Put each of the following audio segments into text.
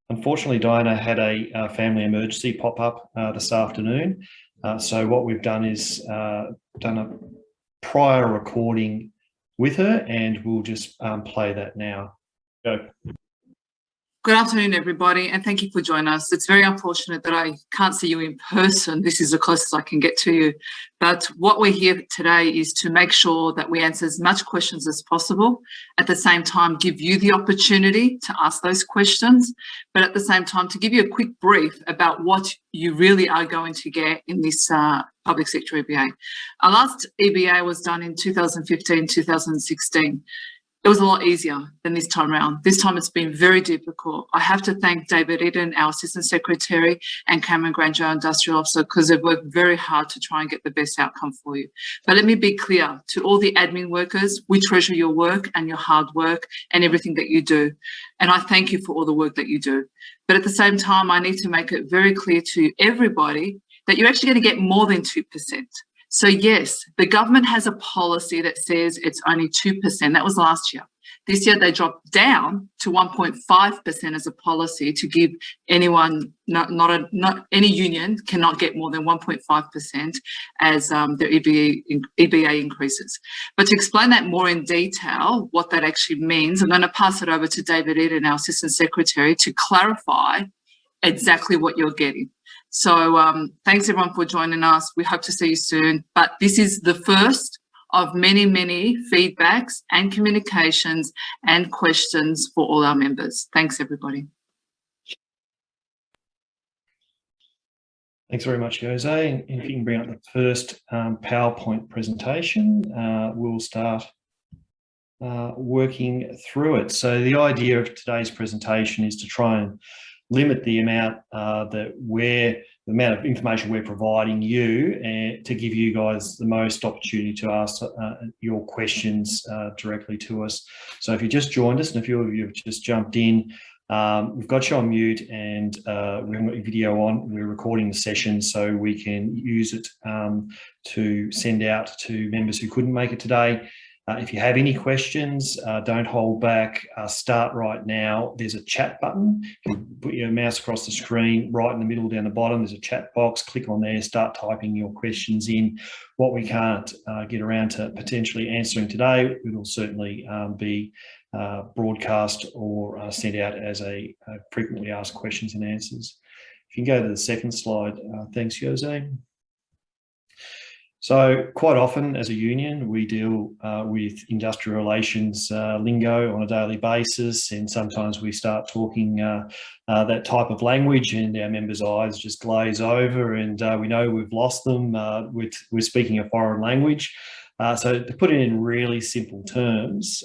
Unfortunately, Diana had a family emergency pop up this afternoon. So what we've done is done a prior recording with her, and we'll just play that now. Go. Good afternoon, everybody, and thank you for joining us. It's very unfortunate that I can't see you in person. This is the closest I can get to you. But what we're here today is to make sure that we answer as much questions as possible. At the same time, give you the opportunity to ask those questions, but at the same time, to give you a quick brief about what you really are going to get in this public sector EBA. Our last EBA was done in 2015, 2016. It was a lot easier than this time around. This time it's been very difficult. I have to thank David Eden, our Assistant Secretary, and Cameron Granger, our Industrial Officer, because they've worked very hard to try and get the best outcome for you. But let me be clear to all the admin workers, we treasure your work and your hard work and everything that you do. And I thank you for all the work that you do. But at the same time, I need to make it very clear to everybody that you're actually going to get more than 2%. So yes, the government has a policy that says it's only 2%. That was last year. This year they dropped down to 1.5% as a policy to give anyone, not any union cannot get more than 1.5% as their EBA increases. But to explain that more in detail, what that actually means, I'm going to pass it over to David Eden, our Assistant Secretary, to clarify exactly what you're getting. So thanks everyone for joining us. We hope to see you soon. But this is the first of many, many feedbacks and communications and questions for all our members. Thanks everybody. Thanks very much, Jose. And if you can bring up the first PowerPoint presentation, we'll start working through it. So the idea of today's presentation is to try and limit the amount the amount of information we're providing you, and to give you guys the most opportunity to ask your questions directly to us. So if you just joined us, and a few of you have just jumped in, we've got you on mute, and we haven't got your video on. We're recording the session so we can use it to send out to members who couldn't make it today. If you have any questions, don't hold back. Start right now. There's a chat button. You put your mouse across the screen, right in the middle down the bottom, there's a chat box. Click on there, start typing your questions in. What we can't get around to potentially answering today, it will certainly be broadcast or sent out as a frequently asked questions and answers. If you can go to the second slide, thanks, Jose. So quite often as a union, we deal with industrial relations lingo on a daily basis, and sometimes we start talking that type of language and our members' eyes just glaze over, and we know we've lost them. We're speaking a foreign language. So to put it in really simple terms,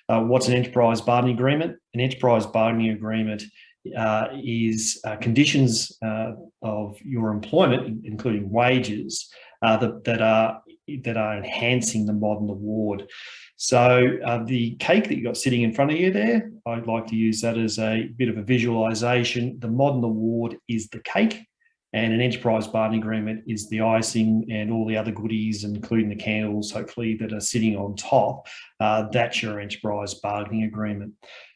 what's an enterprise bargaining agreement? An enterprise bargaining agreement is conditions of your employment, including wages, that are enhancing the modern award. So the cake that you've got sitting in front of you there, I'd like to use that as a bit of a visualization. The modern award is the cake, and an enterprise bargaining agreement is the icing and all the other goodies, including the candles, hopefully, that are sitting on top. That's your enterprise bargaining agreement.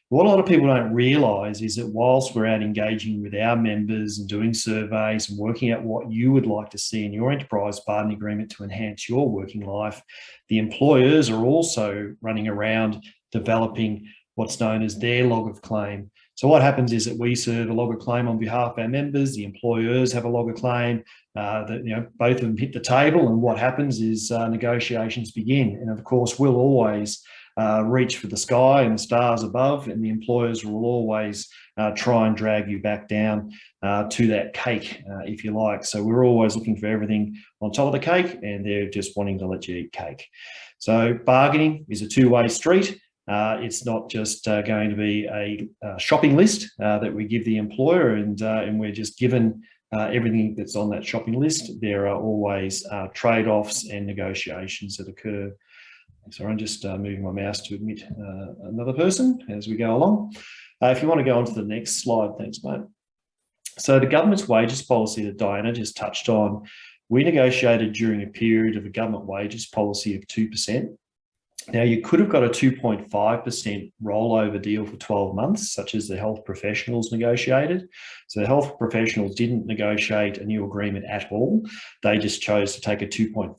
What a lot of people don't realise is that whilst we're out engaging with our members and doing surveys and working out what you would like to see in your enterprise bargaining agreement to enhance your working life, the employers are also running around developing what's known as their log of claim. So what happens is that we serve a log of claim on behalf of our members, the employers have a log of claim, that both of them hit the table, and what happens is negotiations begin. And of course, we'll always reach for the sky and the stars above, and the employers will always try and drag you back down to that cake, if you like. So we're always looking for everything on top of the cake, and they're just wanting to let you eat cake. So bargaining is a two-way street. It's not just going to be a shopping list that we give the employer, and we're just given everything that's on that shopping list. There are always trade-offs and negotiations that occur. Sorry, I'm just moving my mouse to admit another person as we go along. If you want to go on to the next slide, thanks, mate. So the government's wages policy that Diana just touched on, we negotiated during a period of a government wages policy of 2%. Now, you could have got a 2.5% rollover deal for 12 months, such as the health professionals negotiated. So the health professionals didn't negotiate a new agreement at all. They just chose to take a 2.5%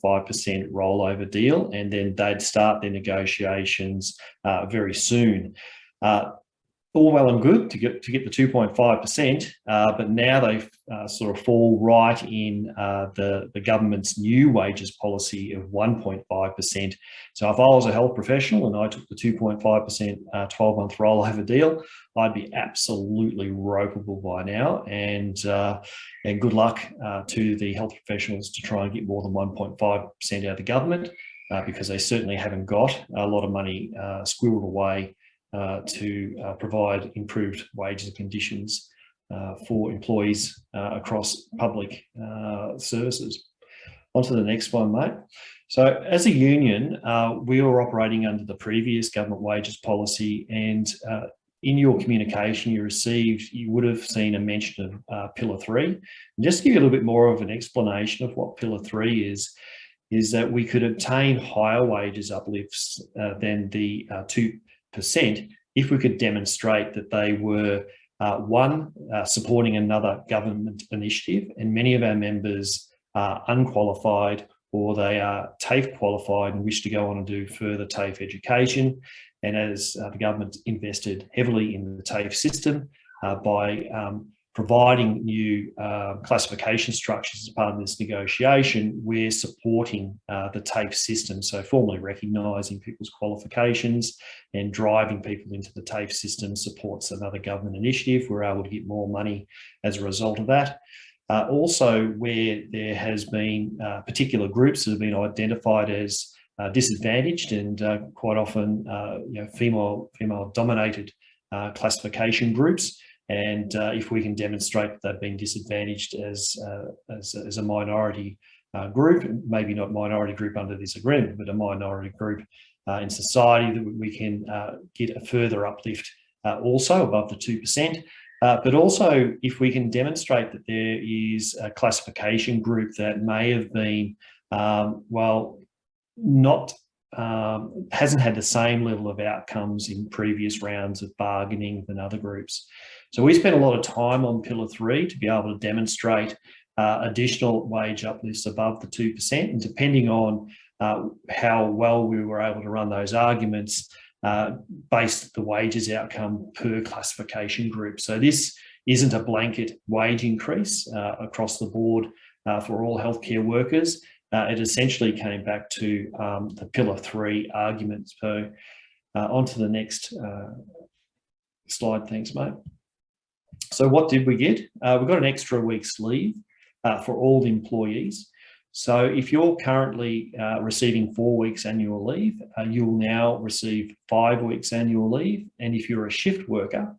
rollover deal, and then they'd start their negotiations very soon. All well and good to get the 2.5%, but now they sort of fall right in the government's new wages policy of 1.5%. So if I was a health professional and I took the 2.5% 12-month rollover deal, I'd be absolutely ropeable by now. And good luck to the health professionals to try and get more than 1.5% out of the government, because they certainly haven't got a lot of money squirreled away to provide improved wages and conditions for employees across public services. On to the next one, mate. So as a union, we were operating under the previous government wages policy, and in your communication you received, you would have seen a mention of Pillar 3. And just to give you a little bit more of an explanation of what Pillar 3 is that we could obtain higher wages uplifts than the 2% if we could demonstrate that they were, supporting another government initiative, and many of our members are unqualified, or they are TAFE qualified and wish to go on and do further TAFE education. And as the government invested heavily in the TAFE system by providing new classification structures as part of this negotiation, we're supporting the TAFE system. So formally recognising people's qualifications and driving people into the TAFE system supports another government initiative. We're able to get more money as a result of that. Also, where there has been particular groups that have been identified as disadvantaged, and quite often female-dominated classification groups. And if we can demonstrate that they've been disadvantaged as a minority group, maybe not minority group under this agreement, but a minority group in society, that we can get a further uplift also above the 2%. But also, if we can demonstrate that there is a classification group that may have been, hasn't had the same level of outcomes in previous rounds of bargaining than other groups. So we spent a lot of time on Pillar 3 to be able to demonstrate additional wage uplifts above the 2%, and depending on how well we were able to run those arguments, based the wages outcome per classification group. So this isn't a blanket wage increase across the board for all healthcare workers. It essentially came back to the Pillar 3 arguments. So on to the next slide. Thanks, mate. So what did we get? We got an extra week's leave for all employees. So if you're currently receiving 4 weeks annual leave, you'll now receive 5 weeks annual leave. And if you're a shift worker,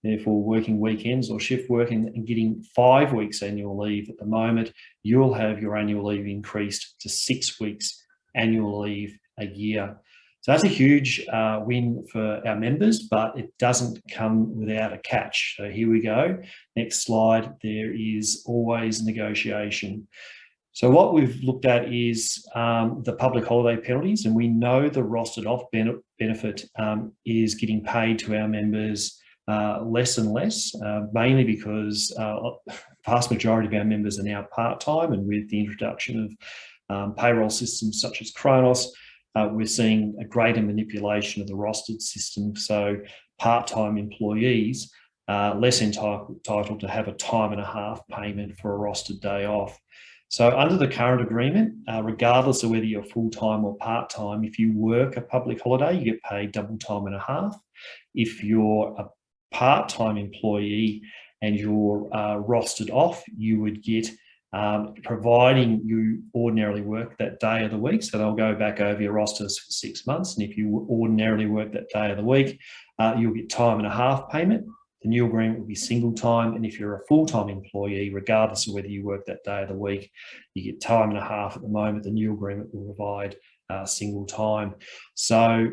therefore working weekends or shift work and getting 5 weeks annual leave at the moment, you'll have your annual leave increased to 6 weeks annual leave a year. So that's a huge win for our members, but it doesn't come without a catch. So here we go. Next slide. There is always negotiation. So what we've looked at is the public holiday penalties, and we know the rostered off benefit is getting paid to our members less and less, mainly because the vast majority of our members are now part-time, and with the introduction of payroll systems such as Kronos, we're seeing a greater manipulation of the rostered system. So part-time employees less entitled to have a time and a half payment for a rostered day off. So under the current agreement, regardless of whether you're full-time or part-time, if you work a public holiday, you get paid double time and a half. If you're a part-time employee and you're rostered off, you would get, providing you ordinarily work that day of the week, so they'll go back over your rosters for 6 months, and if you ordinarily work that day of the week, you'll get time and a half payment. The new agreement will be single time, and if you're a full-time employee, regardless of whether you work that day of the week, you get time and a half at the moment. The new agreement will provide single time. So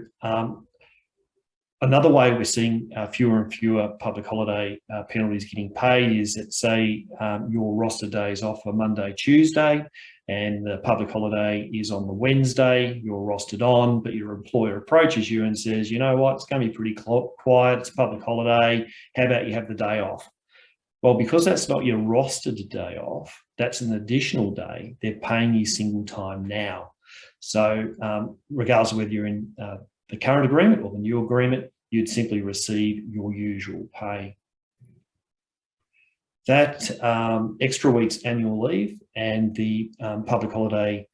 Another way we're seeing fewer and fewer public holiday penalties getting paid is that, say, your roster days off are Monday, Tuesday, and the public holiday is on the Wednesday. You're rostered on, but your employer approaches you and says, you know what, it's going to be pretty quiet, it's a public holiday, how about you have the day off? Well, because that's not your rostered day off, that's an additional day, they're paying you single time now. So regardless of whether you're in the current agreement or the new agreement, you'd simply receive your usual pay. That extra week's annual leave and the public holiday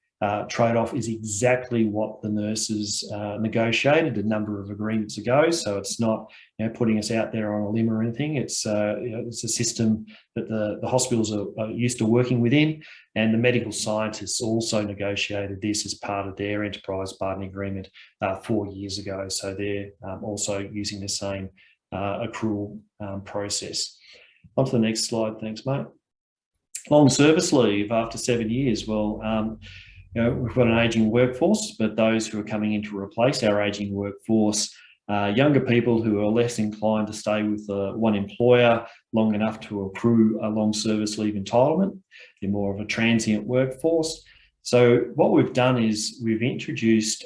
trade-off is exactly what the nurses negotiated a number of agreements ago. So it's not, putting us out there on a limb or anything. It's it's a system that the hospitals are used to working within, and the medical scientists also negotiated this as part of their enterprise bargaining agreement 4 years ago. So they're also using the same accrual process. On to the next slide. Thanks, mate. Long service leave after 7 years. Well, we've got an ageing workforce, but those who are coming in to replace our ageing workforce, younger people who are less inclined to stay with one employer long enough to accrue a long service leave entitlement. They're more of a transient workforce. So what we've done is we've introduced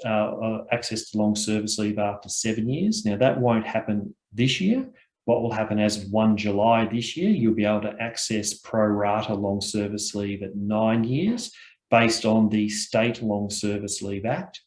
access to long service leave after 7 years. Now that won't happen this year. What will happen as of 1 July this year, you'll be able to access pro rata long service leave at 9 years based on the State Long Service Leave Act.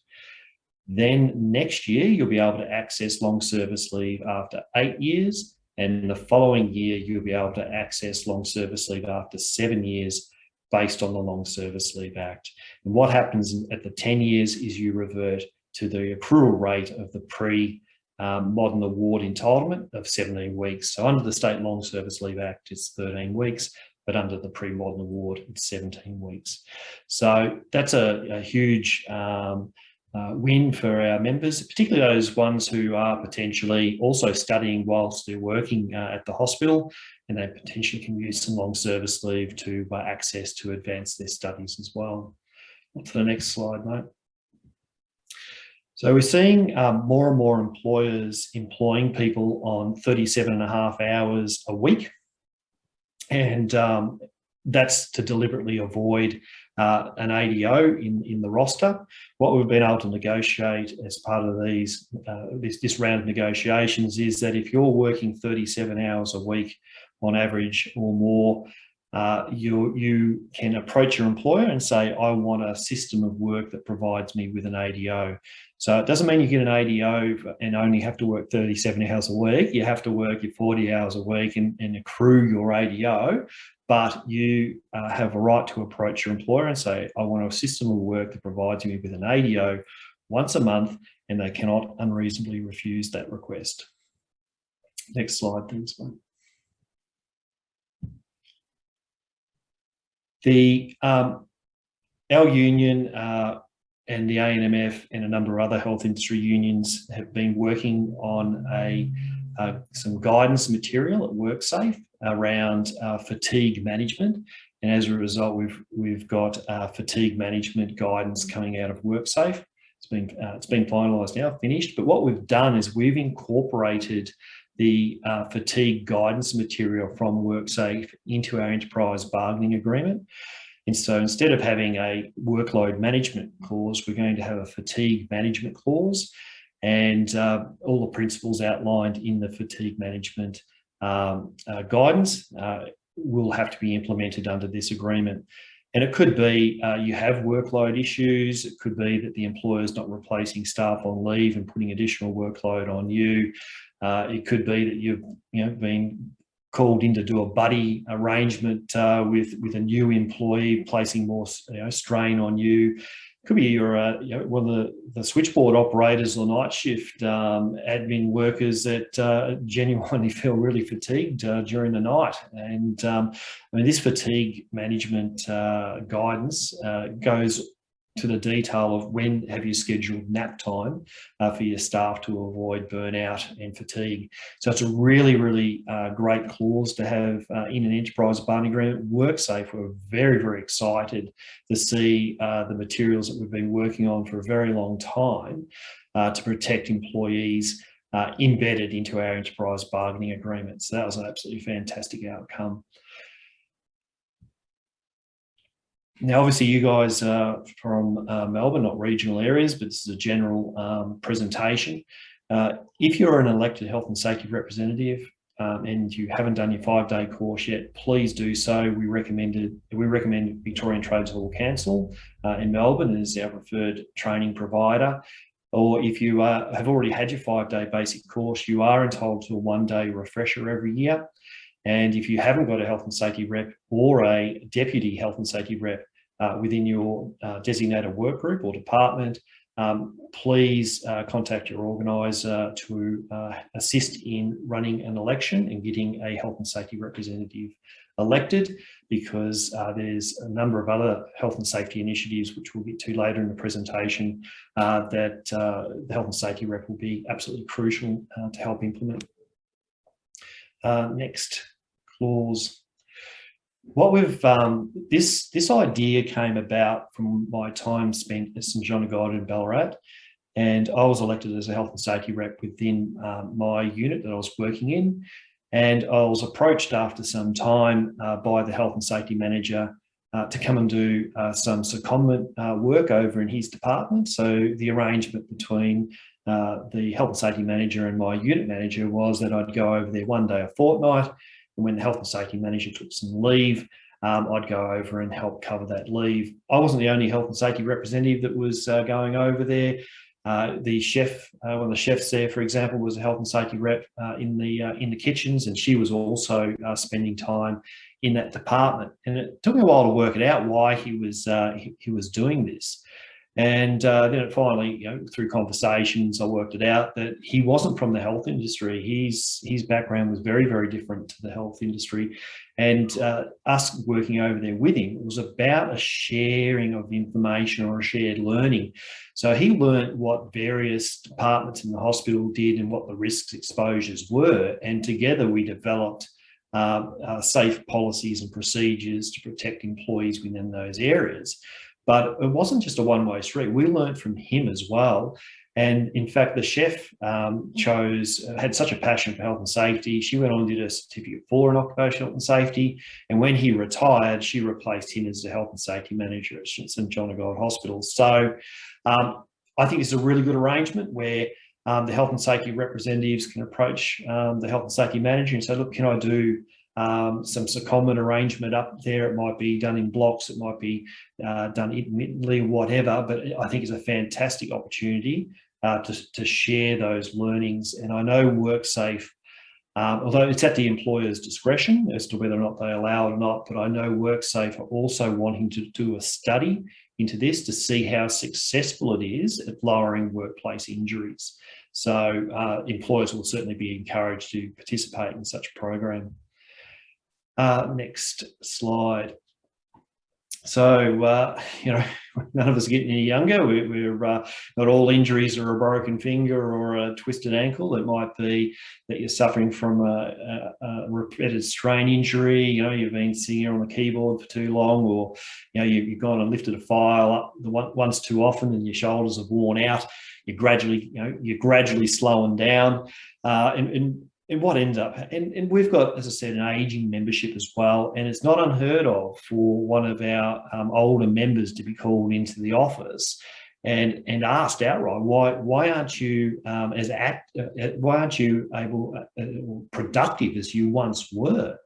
Then next year, you'll be able to access long service leave after 8 years. And the following year, you'll be able to access long service leave after 7 years based on the Long Service Leave Act. And what happens at the 10 years is you revert to the accrual rate of the pre-modern award entitlement of 17 weeks. So under the State Long Service Leave Act, it's 13 weeks, but under the pre-modern award, it's 17 weeks. So that's a huge win for our members, particularly those ones who are potentially also studying whilst they're working at the hospital, and they potentially can use some long service leave to access to advance their studies as well. On to the next slide, mate. So we're seeing more and more employers employing people on 37.5 hours a week. And that's to deliberately avoid an ADO in the roster. What we've been able to negotiate as part of this round of negotiations is that if you're working 37 hours a week on average or more, you can approach your employer and say, I want a system of work that provides me with an ADO. So it doesn't mean you get an ADO and only have to work 37 hours a week. You have to work your 40 hours a week and accrue your ADO, but you have a right to approach your employer and say, I want a system of work that provides me with an ADO once a month, and they cannot unreasonably refuse that request. Next slide, thanks, mate. Our union and the ANMF and a number of other health industry unions have been working on some guidance material at WorkSafe around fatigue management, and as a result, we've got fatigue management guidance coming out of WorkSafe. It's been finalised now, finished. But what we've done is we've incorporated the fatigue guidance material from WorkSafe into our enterprise bargaining agreement. And so instead of having a workload management clause, we're going to have a fatigue management clause, and all the principles outlined in the fatigue management guidance will have to be implemented under this agreement. And it could be you have workload issues. It could be that the employer is not replacing staff on leave and putting additional workload on you. It could be that you've been called in to do a buddy arrangement with a new employee, placing more strain on you. Could be you're one of the switchboard operators or night shift admin workers that genuinely feel really fatigued during the night. And this fatigue management guidance goes to the detail of when have you scheduled nap time for your staff to avoid burnout and fatigue. So it's a really, really great clause to have in an enterprise bargaining agreement. WorkSafe, we're very, very excited to see the materials that we've been working on for a very long time to protect employees embedded into our enterprise bargaining agreement. So that was an absolutely fantastic outcome. Now, obviously, you guys are from Melbourne, not regional areas, but this is a general presentation. If you're an elected health and safety representative and you haven't done your 5-day course yet, please do so. We recommend Victorian Trades Hall Council in Melbourne as our preferred training provider. Or if you have already had your 5-day basic course, you are entitled to a 1-day refresher every year. And if you haven't got a health and safety rep or a deputy health and safety rep within your designated work group or department, please contact your organiser to assist in running an election and getting a health and safety representative elected, because there's a number of other health and safety initiatives, which we'll get to later in the presentation, that the health and safety rep will be absolutely crucial to help implement. Next clause. What we've this idea came about from my time spent at St John of God in Ballarat, and I was elected as a health and safety rep within my unit that I was working in, and I was approached after some time by the health and safety manager to come and do some secondment work over in his department. So the arrangement between the health and safety manager and my unit manager was that I'd go over there 1 day a fortnight, and when the health and safety manager took some leave, I'd go over and help cover that leave. I wasn't the only health and safety representative that was going over there. The chef, one of the chefs there, for example, was a health and safety rep in the kitchens, and she was also spending time in that department. And it took me a while to work it out why he was doing this. And then it finally, through conversations, I worked it out that he wasn't from the health industry. His background was very, very different to the health industry. And us working over there with him was about a sharing of information or a shared learning. So he learned what various departments in the hospital did and what the risks exposures were. And together we developed safe policies and procedures to protect employees within those areas. But it wasn't just a one-way street. We learned from him as well. And in fact, the chef had such a passion for health and safety. She went on and did a certificate for an occupational health and safety. And when he retired, she replaced him as the health and safety manager at St John of God Hospital. So I think it's a really good arrangement where the health and safety representatives can approach the health and safety manager and say, look, can I do some secondment arrangement up there? It might be done in blocks, it might be done intermittently, whatever, but I think it's a fantastic opportunity to share those learnings. And I know WorkSafe, although it's at the employer's discretion as to whether or not they allow it or not, but I know WorkSafe are also wanting to do a study into this to see how successful it is at lowering workplace injuries. So employers will certainly be encouraged to participate in such a program. Next slide. So, none of us are getting any younger. We're not all injuries are a broken finger or a twisted ankle. It might be that you're suffering from a repeated strain injury. You've been sitting on the keyboard for too long, or you've gone and lifted a file up once too often, and your shoulders have worn out. You're gradually slowing down, and what ends up, and we've got, as I said, an ageing membership as well, and it's not unheard of for one of our older members to be called into the office and asked outright, why aren't you productive as you once were?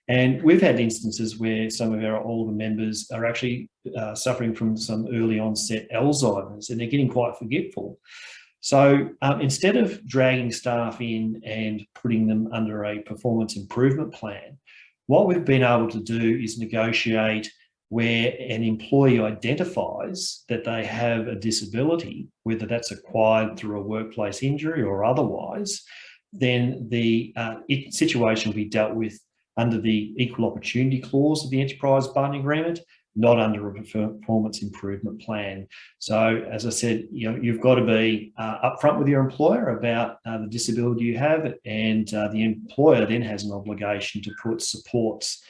And we've had instances where some of our older members are actually suffering from some early onset Alzheimer's, and they're getting quite forgetful. So instead of dragging staff in and putting them under a performance improvement plan, what we've been able to do is negotiate where an employee identifies that they have a disability, whether that's acquired through a workplace injury or otherwise, then the situation will be dealt with under the equal opportunity clause of the enterprise bargaining agreement, not under a performance improvement plan. So, as I said, you've got to be upfront with your employer about the disability you have, and the employer then has an obligation to put supports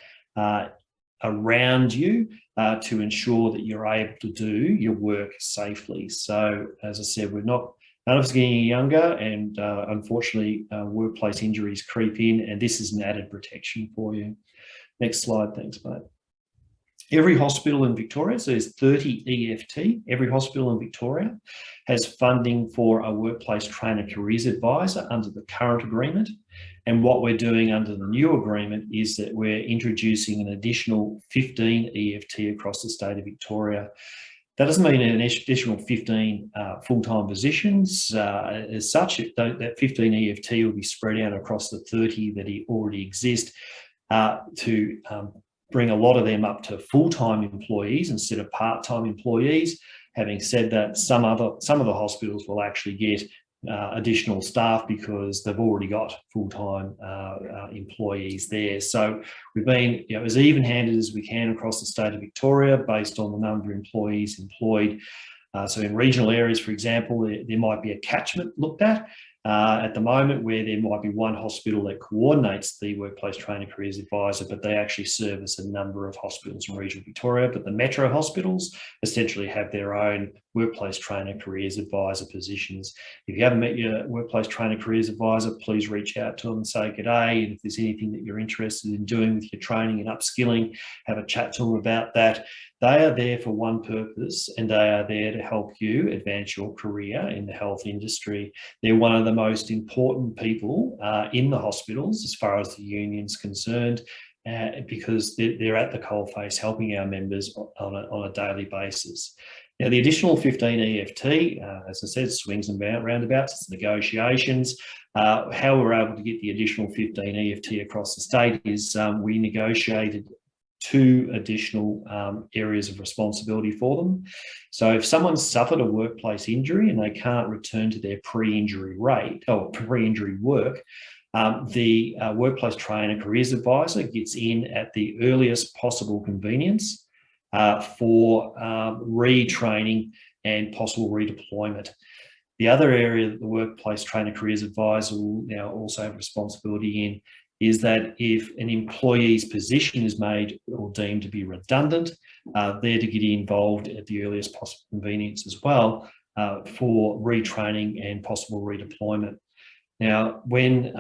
around you to ensure that you're able to do your work safely. So, as I said, we're not None of us are getting younger, and unfortunately, workplace injuries creep in, and this is an added protection for you. Next slide, thanks, mate. Every hospital in Victoria, so there's 30 EFT, every hospital in Victoria has funding for a workplace trainer careers advisor under the current agreement. And what we're doing under the new agreement is that we're introducing an additional 15 EFT across the state of Victoria. That doesn't mean an additional 15 full-time positions as such. That 15 EFT will be spread out across the 30 that already exist to bring a lot of them up to full-time employees instead of part-time employees. Having said that, some of the hospitals will actually get additional staff because they've already got full-time employees there. So we've been as even-handed as we can across the state of Victoria based on the number of employees employed. So in regional areas, for example, there might be a catchment looked at the moment where there might be one hospital that coordinates the workplace trainer careers advisor, but they actually service a number of hospitals in regional Victoria. But the metro hospitals essentially have their own workplace trainer careers advisor positions. If you haven't met your workplace trainer careers advisor, please reach out to them and say g'day. And if there's anything that you're interested in doing with your training and upskilling, have a chat to them about that. They are there for one purpose, and they are there to help you advance your career in the health industry. They're one of the most important people in the hospitals as far as the union's concerned, because they're at the coalface helping our members on a daily basis. Now, the additional 15 EFT, as I said, swings and roundabouts, it's negotiations. How we're able to get the additional 15 EFT across the state is we negotiated 2 additional areas of responsibility for them. So if someone's suffered a workplace injury and they can't return to their pre-injury rate or pre-injury work, the workplace trainer careers advisor gets in at the earliest possible convenience for retraining and possible redeployment. The other area that the workplace trainer careers advisor will now also have responsibility in is that if an employee's position is made or deemed to be redundant, they're to get involved at the earliest possible convenience as well for retraining and possible redeployment. Now, when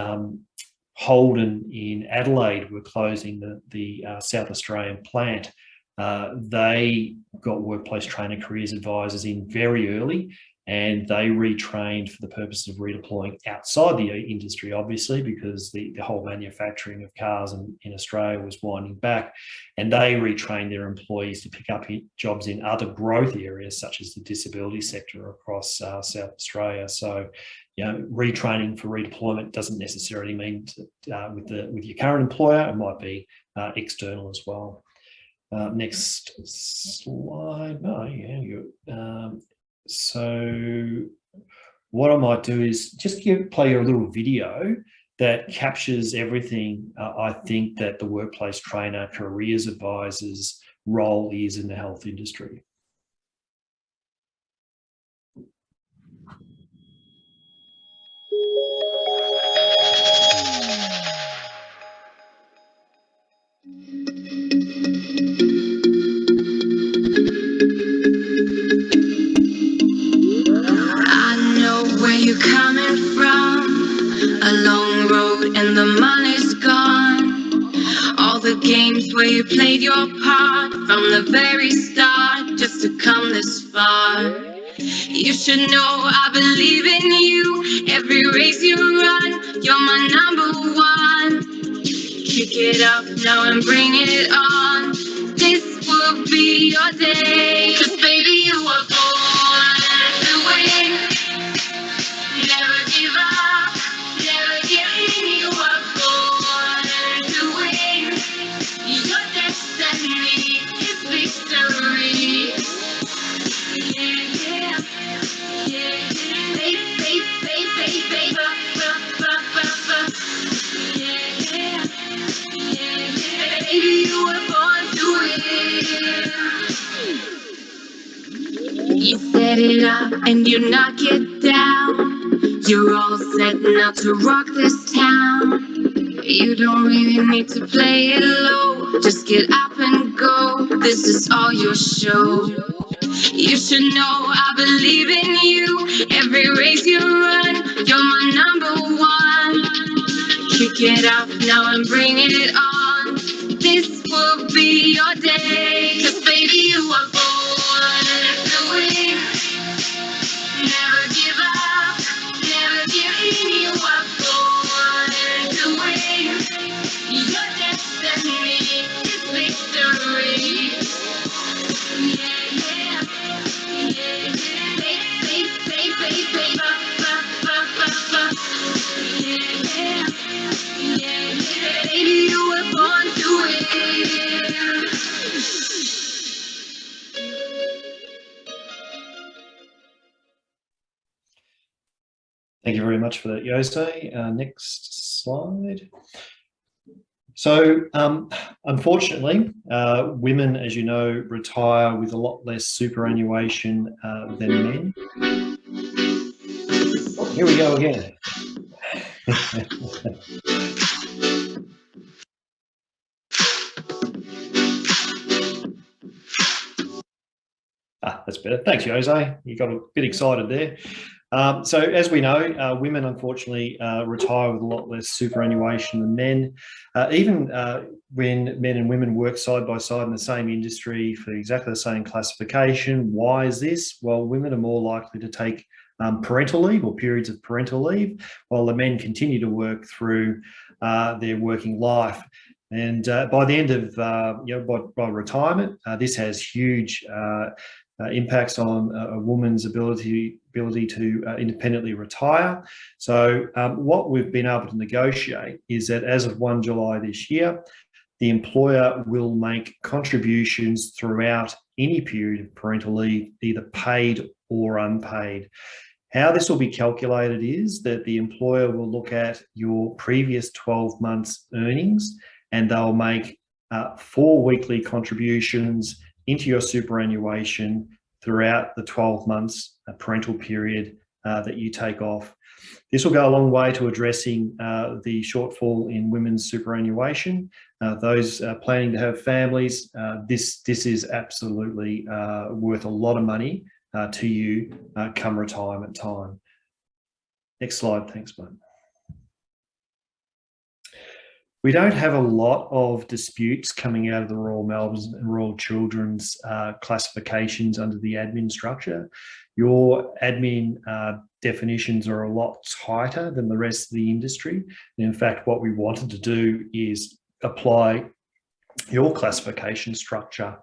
Holden in Adelaide were closing the South Australian plant, they got workplace trainer careers advisors in very early, and they retrained for the purpose of redeploying outside the industry, obviously, because the whole manufacturing of cars in Australia was winding back. And they retrained their employees to pick up jobs in other growth areas, such as the disability sector across South Australia. So, retraining for redeployment doesn't necessarily mean with your current employer. It might be external as well. Next slide. Oh, yeah. So what I might do is just play a little video that captures everything I think that the workplace trainer careers advisor's role is in the health industry. You're coming from a long road and the money's gone. All the games where you played your part from the very start just to come this far. You should know I believe in you. Every race you run, you're my number 1. Kick it up now and bring it on. This will be your day. 'Cause baby, you were born to win. Never give up, never give in. You were born to win. Your destiny is victory. Yeah, yeah, yeah. Baby, baby, baby, yeah, yeah. Baby, you were born to win. You set it up and you knock it down. You're all set now to rock this town. You don't really need to play it low. Just get up and go. This is all your show. You should know I believe in you. Every race you run, you're my number one. Kick it up now and bring it on. This will be your day. 'Cause baby, you are born to win. Never give up, never give in. You are born to win. Your destiny is victory. Yeah, yeah. Baby, you were born to win. Thank you very much for that, Jose. Next slide. So, unfortunately, women, as you know, retire with a lot less superannuation than men. Oh, here we go again. That's better. Thanks, Jose. You got a bit excited there. So as we know, women unfortunately retire with a lot less superannuation than men. Even when men and women work side by side in the same industry for exactly the same classification. Why is this? Well, women are more likely to take parental leave or periods of parental leave, while the men continue to work through their working life. And by the end of, by retirement, this has huge impacts on a woman's ability to independently retire. So what we've been able to negotiate is that as of 1 July this year, the employer will make contributions throughout any period of parental leave, either paid or unpaid. How this will be calculated is that the employer will look at your previous 12 months earnings and they'll make 4 weekly contributions into your superannuation throughout the 12 months parental period that you take off. This will go a long way to addressing the shortfall in women's superannuation. Those planning to have families, this is absolutely worth a lot of money to you come retirement time. Next slide, thanks, bud. We don't have a lot of disputes coming out of the Royal Melbourne and Royal Children's classifications under the admin structure. Your admin definitions are a lot tighter than the rest of the industry. And in fact, what we wanted to do is apply your classification structure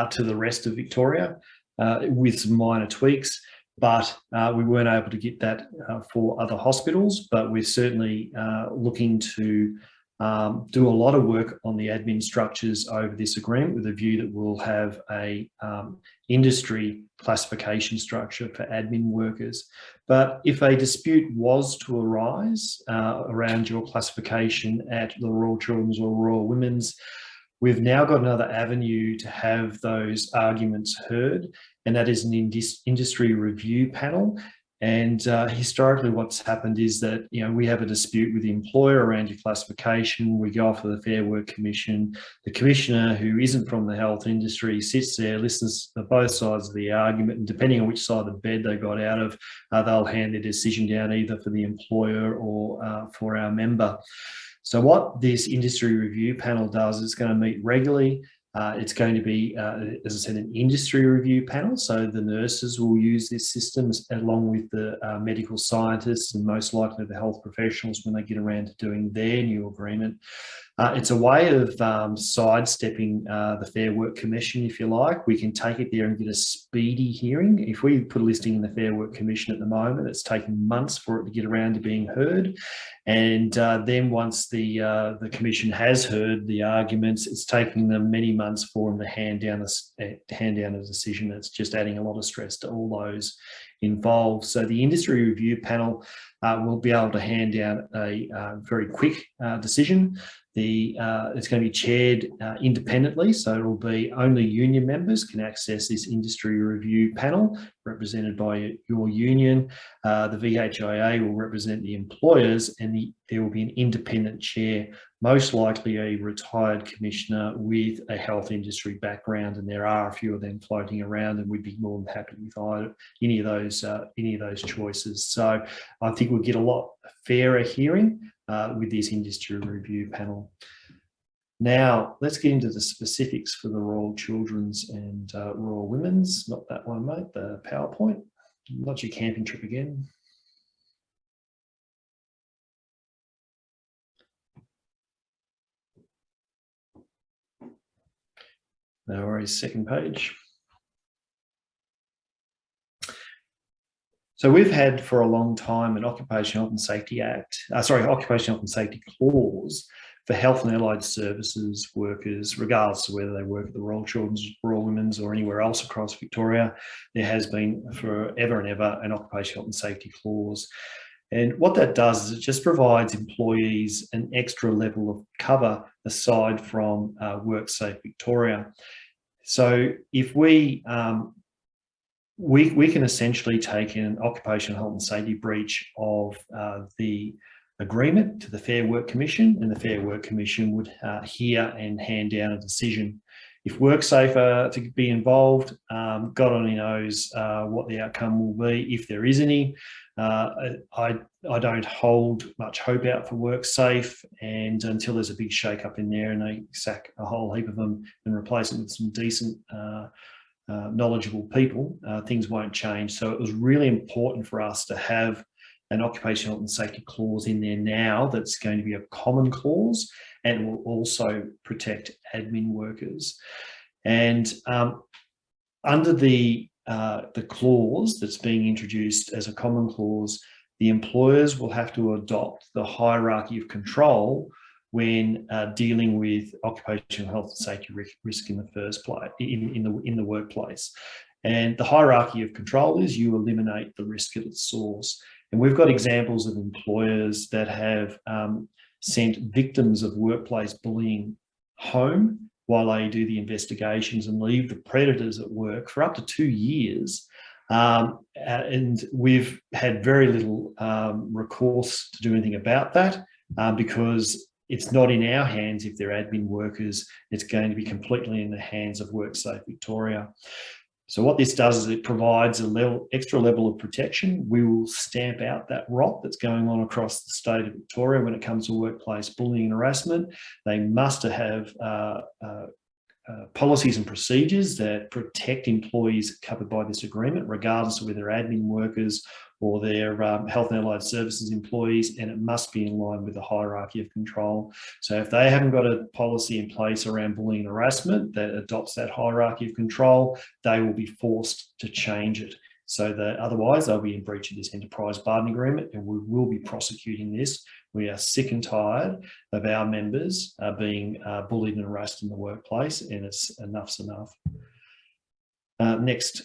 to the rest of Victoria with some minor tweaks. But we weren't able to get that for other hospitals, but we're certainly looking to do a lot of work on the admin structures over this agreement with a view that we'll have a industry classification structure for admin workers. But if a dispute was to arise around your classification at the Royal Children's or Royal Women's, we've now got another avenue to have those arguments heard, and that is an industry review panel. And historically what's happened is that, we have a dispute with the employer around your classification. We go off to the Fair Work Commission. The commissioner, who isn't from the health industry, sits there, listens to both sides of the argument, and depending on which side of the bed they got out of, they'll hand their decision down either for the employer or for our member. So what this industry review panel does is it's going to meet regularly. It's going to be, as I said, an industry review panel. So the nurses will use this system along with the medical scientists and most likely the health professionals when they get around to doing their new agreement. It's a way of sidestepping the Fair Work Commission, if you like. We can take it there and get a speedy hearing. If we put a listing in the Fair Work Commission at the moment, it's taken months for it to get around to being heard. And then once the Commission has heard the arguments, it's taking them many months for them to hand down a decision. It's just adding a lot of stress to all those involved. So the industry review panel will be able to hand down a very quick decision. It's going to be chaired independently, so it'll be only union members can access this industry review panel represented by your union. The VHIA will represent the employers, and the there will be an independent chair, most likely a retired commissioner with a health industry background, and there are a few of them floating around, and we'd be more than happy with any of those choices. So I think we'll get a lot fairer hearing with this industry review panel. Now, let's get into the specifics for the Royal Children's and Royal Women's. Not that one, mate, the PowerPoint. Not your camping trip again. No worries, second page. So we've had for a long time an Occupational Health and Safety Occupational Health and Safety clause for health and allied services workers, regardless of whether they work at the Royal Children's, Royal Women's or anywhere else across Victoria. There has been forever and ever an Occupational Health and Safety clause. And what that does is it just provides employees an extra level of cover aside from WorkSafe Victoria. So if we can essentially take an occupational health and safety breach of the agreement to the Fair Work Commission, and the Fair Work Commission would hear and hand down a decision. If WorkSafe are to be involved, God only knows what the outcome will be, if there is any. I don't hold much hope out for WorkSafe, and until there's a big shake-up in there and they sack a whole heap of them and replace them with some decent, knowledgeable people, things won't change. So it was really important for us to have an occupational health and safety clause in there now that's going to be a common clause and will also protect admin workers. And under the clause that's being introduced as a common clause, the employers will have to adopt the hierarchy of control when dealing with occupational health and safety risk in the first place, in the workplace. And the hierarchy of control is you eliminate the risk at its source. And we've got examples of employers that have sent victims of workplace bullying home while they do the investigations and leave the predators at work for up to 2 years. And we've had very little recourse to do anything about that because it's not in our hands if they're admin workers. It's going to be completely in the hands of WorkSafe Victoria. So what this does is it provides a extra level of protection. We will stamp out that rot that's going on across the state of Victoria when it comes to workplace bullying and harassment. They must have policies and procedures that protect employees covered by this agreement, regardless of whether they're admin workers or their health and allied services employees, and it must be in line with the hierarchy of control. So if they haven't got a policy in place around bullying and harassment that adopts that hierarchy of control, they will be forced to change it. So that otherwise they'll be in breach of this enterprise bargaining agreement, and we will be prosecuting this. We are sick and tired of our members being bullied and harassed in the workplace, and enough's enough. Next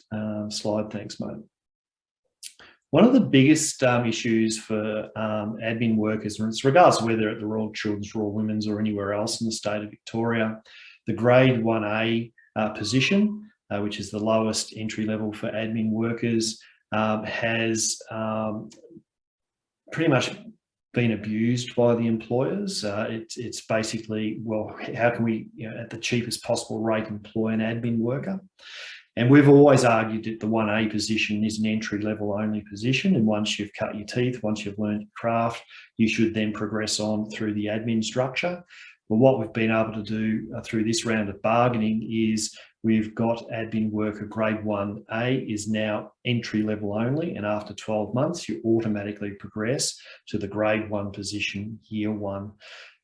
slide, thanks, mate. One of the biggest issues for admin workers, and it's regardless of whether at the Royal Children's, Royal Women's or anywhere else in the state of Victoria, the grade 1A position, which is the lowest entry level for admin workers, has pretty much been abused by the employers. It's basically, well, how can we, at the cheapest possible rate, employ an admin worker? And we've always argued that the 1A position is an entry-level only position, and once you've cut your teeth, once you've learned your craft, you should then progress on through the admin structure. But what we've been able to do through this round of bargaining is we've got admin worker grade 1A is now entry-level only, and after 12 months, you automatically progress to the grade 1 position, year 1.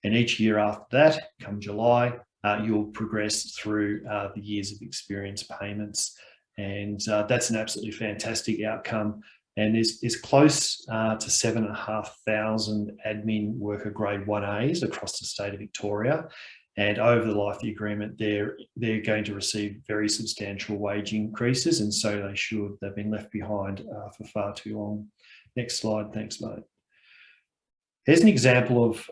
And each year after that, come July, you'll progress through the years of experience payments. And that's an absolutely fantastic outcome. And is close to 7,500 admin worker grade 1As across the state of Victoria. And over the life of the agreement, they're going to receive very substantial wage increases, and so they should. They've been left behind for far too long. Next slide, thanks, mate. Here's an example of,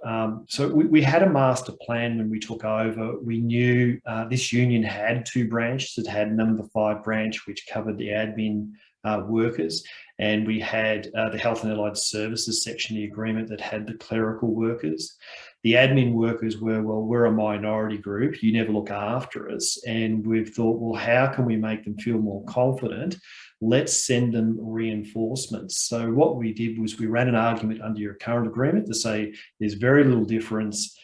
so we had a master plan when we took over. We knew this union had 2 branches. It had number 5 branch, which covered the admin workers, and we had the Health and Allied Services section of the agreement that had the clerical workers. The admin workers were, well, we're a minority group, you never look after us. And we've thought, well, how can we make them feel more confident? Let's send them reinforcements. So what we did was we ran an argument under your current agreement to say there's very little difference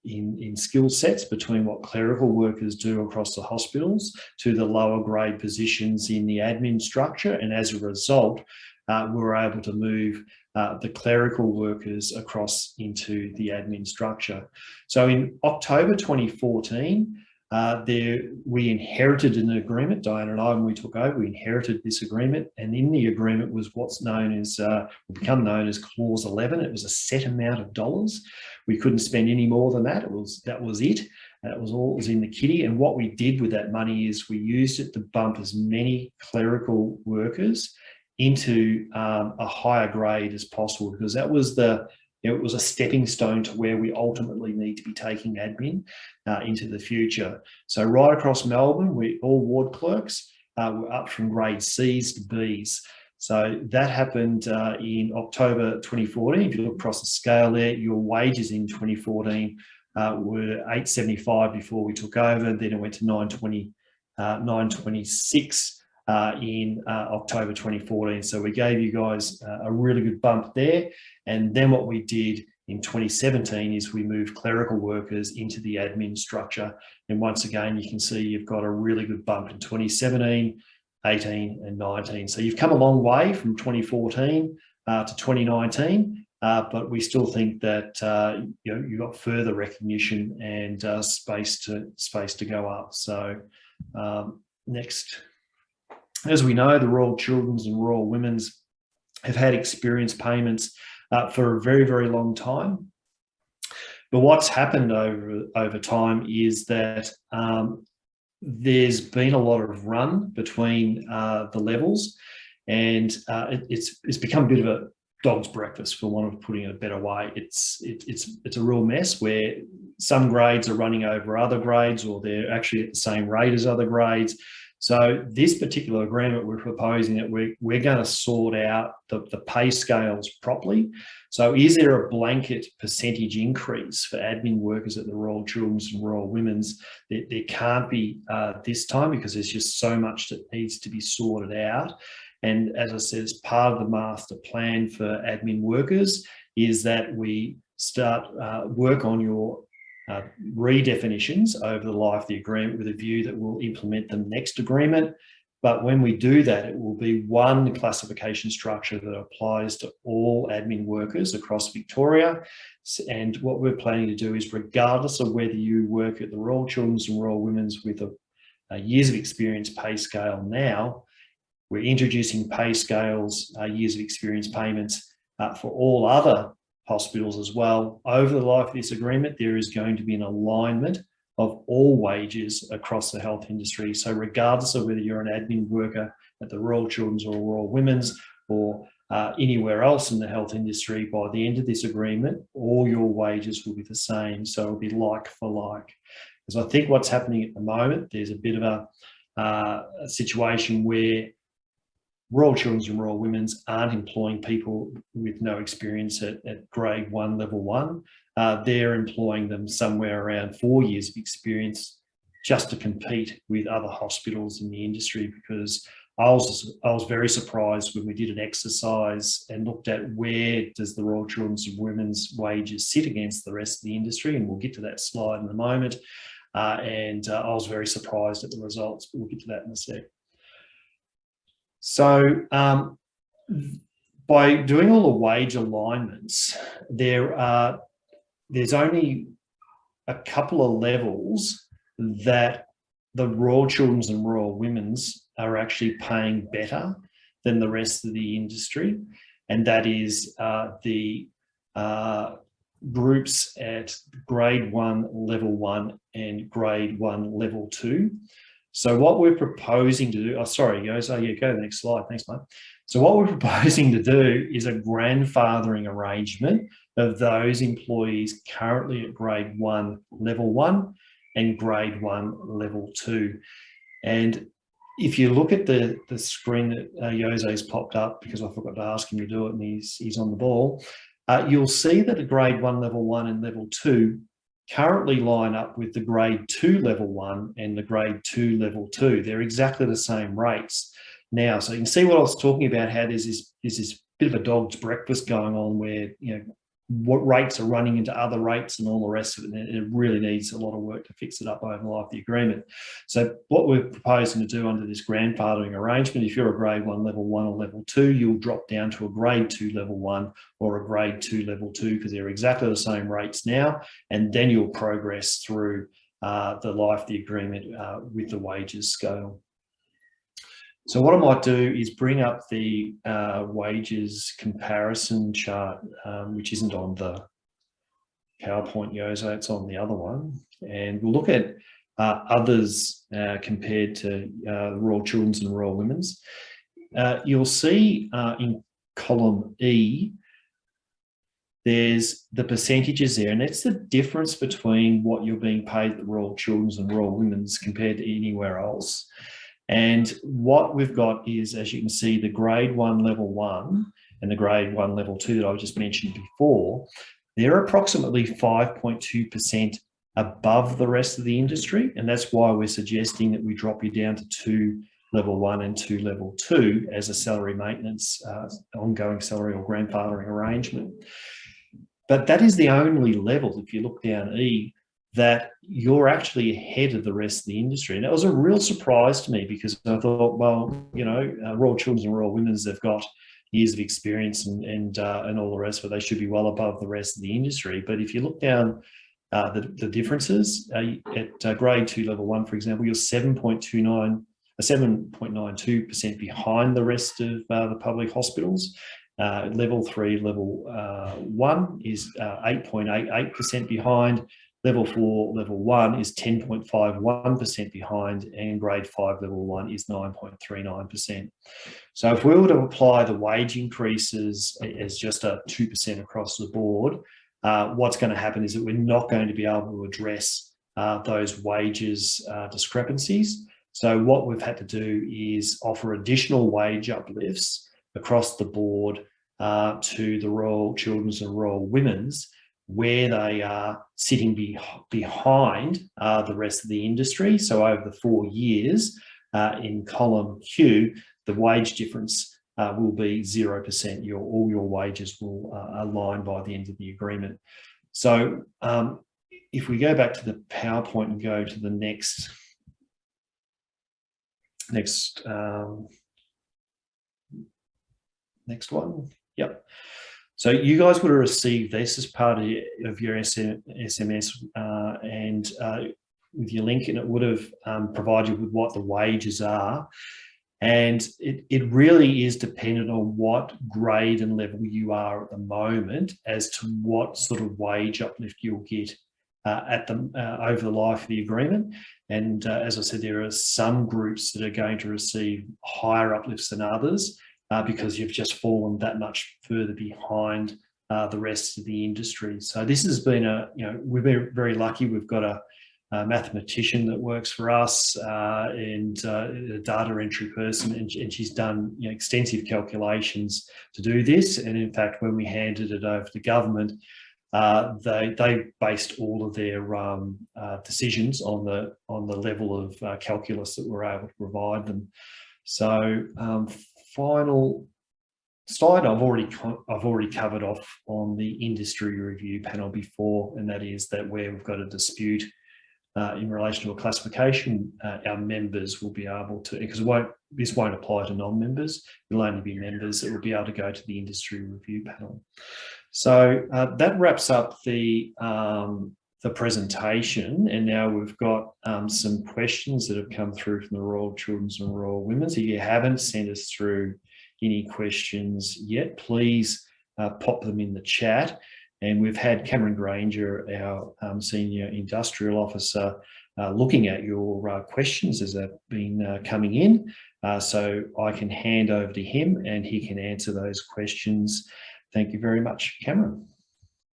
in skill sets between what clerical workers do across the hospitals to the lower grade positions in the admin structure. And as a result, we were able to move the clerical workers across into the admin structure. So in October 2014, we inherited an agreement, Diana and I, when we took over, we inherited this agreement, and in the agreement was what's known as, become known as Clause 11. It was a set amount of dollars. We couldn't spend any more than that. That was it. That was all that was in the kitty. And what we did with that money is we used it to bump as many clerical workers into a higher grade as possible, because that was it was a stepping stone to where we ultimately need to be taking admin into the future. So right across Melbourne, all ward clerks were up from grade C's to B's. So that happened in October 2014. If you look across the scale there, your wages in 2014 were $875 before we took over. Then it went to $926 in October 2014. So we gave you guys a really good bump there. And then what we did in 2017 is we moved clerical workers into the admin structure. And once again, you can see you've got a really good bump in 2017, 18 and 19. So you've come a long way from 2014 to 2019, but we still think that you've got further recognition and space to go up. So next. As we know, the Royal Children's and Royal Women's have had experience payments for a very, very long time. But what's happened over time is that there's been a lot of run between the levels, and it's become a bit of a dog's breakfast, for want of putting it a better way. It's a real mess where some grades are running over other grades, or they're actually at the same rate as other grades. So this particular agreement, we're proposing that we're going to sort out the pay scales properly. So is there a blanket percentage increase for admin workers at the Royal Children's and Royal Women's? There can't be this time, because there's just so much that needs to be sorted out. And as I said, as part of the master plan for admin workers is that we start work on your redefinitions over the life of the agreement, with a view that we'll implement them next agreement. But when we do that, it will be one classification structure that applies to all admin workers across Victoria. And what we're planning to do is, regardless of whether you work at the Royal Children's and Royal Women's with a years of experience pay scale now, we're introducing pay scales, years of experience payments for all other hospitals as well. Over the life of this agreement, there is going to be an alignment of all wages across the health industry. So regardless of whether you're an admin worker at the Royal Children's or Royal Women's, or anywhere else in the health industry, by the end of this agreement, all your wages will be the same. So it'll be like for like. Because I think what's happening at the moment, there's a bit of a situation where Royal Children's and Royal Women's aren't employing people with no experience at grade 1, level 1. They're employing them somewhere around 4 years of experience just to compete with other hospitals in the industry. Because I was very surprised when we did an exercise and looked at where does the Royal Children's and Women's wages sit against the rest of the industry, and we'll get to that slide in a moment. I was very surprised at the results, but we'll get to that in a sec. So by doing all the wage alignments, there's only a couple of levels that the Royal Children's and Royal Women's are actually paying better than the rest of the industry, and that is the groups at grade 1, level 1 and grade 1, level 2. So what we're proposing to do, go to the next slide, thanks mate. So what we're proposing to do is a grandfathering arrangement of those employees currently at grade 1, level 1 and grade 1, level 2. And if you look at the screen that Jose's popped up, because I forgot to ask him to do it and he's on the ball, you'll see that a grade 1 level 1 and level 2 currently line up with the grade 2 level 1 and the grade 2 level 2. They're exactly the same rates now. So you can see what I was talking about, how there's this bit of a dog's breakfast going on where, you know, what rates are running into other rates and all the rest of it. And it really needs a lot of work to fix it up over the life of the agreement. So what we're proposing to do under this grandfathering arrangement, if you're a grade 1 level 1 or level 2, you'll drop down to a grade 2 level 1 or a grade 2 level 2, because they're exactly the same rates now, and then you'll progress through the life of the agreement with the wages scale. So what I might do is bring up the wages comparison chart, which isn't on the PowerPoint, Jose, it's on the other one. And we'll look at others compared to the Royal Children's and Royal Women's. You'll see in column E, there's the percentages there, and that's the difference between what you're being paid at the Royal Children's and Royal Women's compared to anywhere else. And what we've got is, as you can see, the grade 1 level 1 and the grade 1 level 2 that I just mentioned before, they're approximately 5.2% above the rest of the industry. And that's why we're suggesting that we drop you down to 2 level 1 and 2 level 2 as a salary maintenance, ongoing salary or grandfathering arrangement. But that is the only level, if you look down E, that you're actually ahead of the rest of the industry. And that was a real surprise to me, because I thought, well, you know, Royal Children's and Royal Women's, they've got years of experience and all the rest, but they should be well above the rest of the industry. But if you look down the differences, at grade 2 level 1, for example, you're 7.92% behind the rest of the public hospitals. Level 3, level 1 is 8.88% behind. Level 4, level 1 is 10.51% behind, and grade 5, level 1 is 9.39%. So if we were to apply the wage increases as just a 2% across the board, what's going to happen is that we're not going to be able to address those wages discrepancies. So what we've had to do is offer additional wage uplifts across the board to the Royal Children's and Royal Women's, where they are sitting behind the rest of the industry. So over the 4 years, in column Q, the wage difference will be 0%. All your wages will align by the end of the agreement. So if we go back to the PowerPoint and go to the next one. Yep. So you guys would have received this as part of your SMS and with your link, and it would have provided you with what the wages are. And it really is dependent on what grade and level you are at the moment as to what sort of wage uplift you'll get over the life of the agreement. And as I said, there are some groups that are going to receive higher uplifts than others, because you've just fallen that much further behind the rest of the industry. So this has been we've been very lucky. We've got a mathematician that works for us and a data entry person, and she's done extensive calculations to do this. And in fact, when we handed it over to government, they based all of their decisions on the level of calculus that we're able to provide them. So final slide, I've already covered off on the industry review panel before, and that is that where we've got a dispute in relation to a classification, our members will be able to, because this won't apply to non-members, it'll only be members that will be able to go to the industry review panel. So that wraps up the presentation, and now we've got some questions that have come through from the Royal Children's and Royal Women's. If you haven't sent us through any questions yet, please pop them in the chat. And we've had Cameron Granger, our Senior Industrial Officer, looking at your questions as they've been coming in. So I can hand over to him and he can answer those questions. Thank you very much, Cameron.